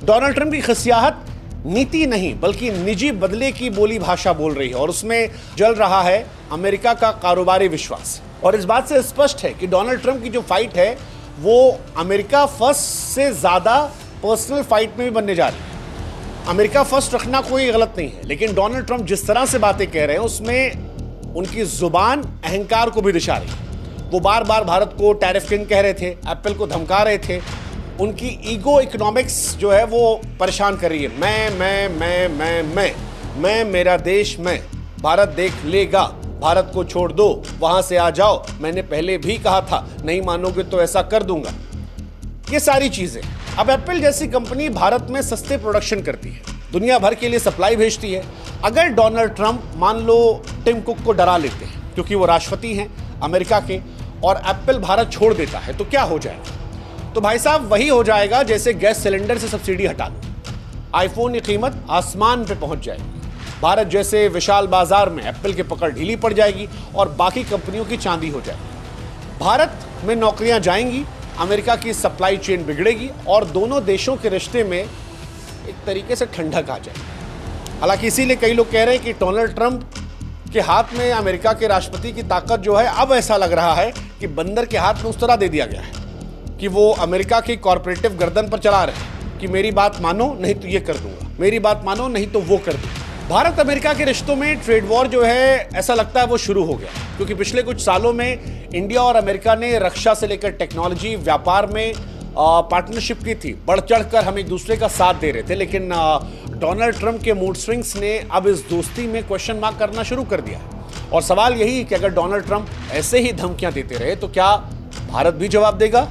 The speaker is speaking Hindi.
डोनाल्ड ट्रंप की खसियाहत नीति नहीं बल्कि निजी बदले की बोली भाषा बोल रही है और उसमें जल रहा है अमेरिका का कारोबारी विश्वास। और इस बात से स्पष्ट है कि डोनाल्ड ट्रंप की जो फाइट है वो अमेरिका फर्स्ट से ज्यादा पर्सनल फाइट में भी बनने जा रही है। अमेरिका फर्स्ट रखना कोई गलत नहीं है, लेकिन डोनाल्ड ट्रंप जिस तरह से बातें कह रहे हैं उसमें उनकी जुबान अहंकार को भी दिशा रही है। वो बार बार भारत को टैरिफ किंग कह रहे थे, एप्पल को धमका रहे थे। उनकी ईगो इकोनॉमिक्स जो है वो परेशान कर रही है। मैं मेरा देश, मैं भारत देख लेगा, भारत को छोड़ दो, वहां से आ जाओ, मैंने पहले भी कहा था, नहीं मानोगे तो ऐसा कर दूंगा। ये सारी चीजें। अब एप्पल जैसी कंपनी भारत में सस्ते प्रोडक्शन करती है, दुनिया भर के लिए सप्लाई भेजती है। अगर डोनाल्ड ट्रंप मान लो टिम कुक को डरा लेते हैं क्योंकि वो राष्ट्रपति हैं अमेरिका के और एप्पल भारत छोड़ देता है तो क्या हो जाएगा? तो भाई साहब वही हो जाएगा जैसे गैस सिलेंडर से सब्सिडी हटा दो, आईफोन की कीमत आसमान पे पहुंच जाएगी। भारत जैसे विशाल बाजार में एप्पल की पकड़ ढीली पड़ जाएगी और बाकी कंपनियों की चांदी हो जाएगी। भारत में नौकरियां जाएंगी, अमेरिका की सप्लाई चेन बिगड़ेगी और दोनों देशों के रिश्ते में एक तरीके से ठंडक आ जाएगी। हालांकि इसीलिए कई लोग कह रहे हैं कि डोनाल्ड ट्रंप के हाथ में अमेरिका के राष्ट्रपति की ताकत जो है अब ऐसा लग रहा है कि बंदर के हाथ में उस तरह दे दिया गया है कि वो अमेरिका की कॉर्पोरेटिव गर्दन पर चला रहे हैं कि मेरी बात मानो नहीं तो ये कर दूंगा, मेरी बात मानो नहीं तो वो कर दूंगा। भारत अमेरिका के रिश्तों में ट्रेड वॉर जो है ऐसा लगता है वो शुरू हो गया, क्योंकि पिछले कुछ सालों में इंडिया और अमेरिका ने रक्षा से लेकर टेक्नोलॉजी, व्यापार में पार्टनरशिप की थी। बढ़ चढ़कर हम एक दूसरे का साथ दे रहे थे, लेकिन डोनाल्ड ट्रंप के मूड स्विंग्स ने अब इस दोस्ती में क्वेश्चन मार्क करना शुरू कर दिया और सवाल यही कि अगर डोनाल्ड ट्रंप ऐसे ही धमकियां देते रहे तो क्या भारत भी जवाब देगा?